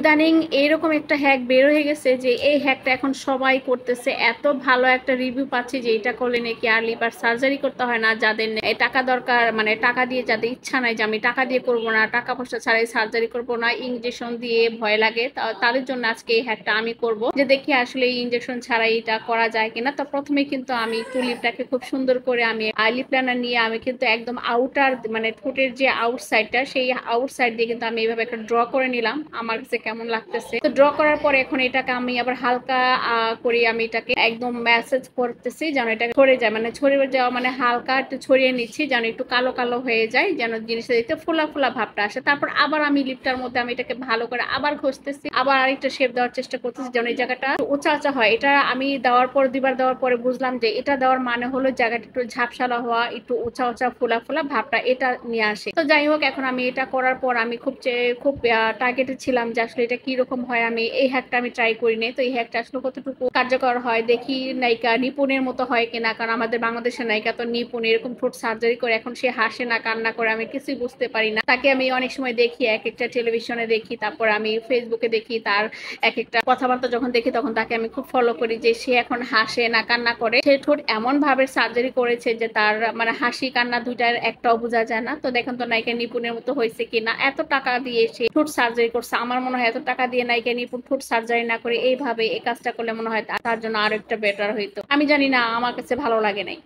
ইদানিং এইরকম একটা হ্যাক বের হয়ে গেছে যে এই হ্যাকটা এখন সবাই করতেছে। এত ভালো একটা রিভিউ পাচ্ছি যে এটা করলে নাকি আর লিভার সার্জারি করতে হয় না, যাদের টাকা দরকার, মানে টাকা দিয়ে যাদের ইচ্ছা নাই যে আমি টাকা দিয়ে করবো না, টাকা পয়সা ছাড়াই সার্জারি করবো না, ইনজেকশন দিয়ে ভয় লাগে, তাদের জন্য আজকে এই হ্যাকটা আমি করব, যে দেখি আসলে এই ইনজেকশন ছাড়াই এটা করা যায় কিনা। তো প্রথমে কিন্তু আমি টুলিপটাকে খুব সুন্দর করে আমি আইলি প্ল্যানার নিয়ে আমি কিন্তু একদম আউটার মানে ঠোঁটের যে আউটসাইডটা সেই আউটসাইড দিয়ে কিন্তু আমি এইভাবে একটা ড্র করে নিলাম আমার কাছে কেমন লাগতেছে। তো ড্র করার পরে এখন এটাকে আমি আবার হালকা করে আমি এটাকে একদম ম্যাসেজ করতেছি যেন এটা ছড়ে যায়, মানে ছড়িয়ে যাওয়া মানে হালকা একটু ছড়িয়ে নিচ্ছি যেন একটু কালো কালো হয়ে যায়, যেন জিনিসটা দেখতে ফোলা ফোলা ভাবটা আসে। তারপর আবার আমি লিপটার মধ্যে আমি এটাকে ভালো করে আবার ঘষতেছি, আবার আরেকটা শেপ দেওয়ার চেষ্টা করতেছি যেন এই জায়গাটা উঁচা উঁচা হয়। এটা আমি দেওয়ার পর দুবার দেওয়ার পরে বুঝলাম যে এটা দেওয়ার মানে হলো জায়গাটা একটু ঝাপসালা হওয়া, একটু উঁচা উঁচা ফোলা ফোলা ভাবটা এটা নিয়ে আসে। তো যাই হোক, এখন আমি এটা করার পর আমি খুব টার্গেটেড ছিলাম যে আসলে এটা কি রকম হয়। আমি এই হ্যাকটা আমি ট্রাই করিনি, তো এই হ্যাকটা আসলে কতটুকু কার্যকর হয় দেখি, নায়িকা নিপুণের মতো হয় কিনা, কারণ আমাদের বাংলাদেশের নায়িকা তো নিপুণ, এরকম ঠোঁট সার্জারি করে এখন সে হাসে না কান্না করে আমি কিছুই বুঝতে পারি না। তাকে আমি অনেক সময় দেখি, এক একটা টেলিভিশনে দেখি, তারপর আমি ফেসবুকে দেখি, তার এক একটা কথাবার্তা যখন দেখি তখন তাকে আমি খুব ফলো করি যে সে এখন হাসে না কান্না করে। সে ঠোঁট এমন ভাবে সার্জারি করেছে যে তার মানে হাসি কান্না দুইটার একটাও বোঝা যায় না। তো দেখেন তো নায়িকা নিপুণের মতো হয়েছে কিনা, এত টাকা দিয়ে সে ঠোঁট সার্জারি করছে। আমার মনে হয় এত টাকা দিয়ে নায়িকা নিপুণ ঠোঁট সার্জারি না করে এইভাবে এই কাজটা করলে মনে হয় তার জন্য আরো একটা বেটার হইতো। আমি জানি না, আমার কাছে ভালো লাগে নাই।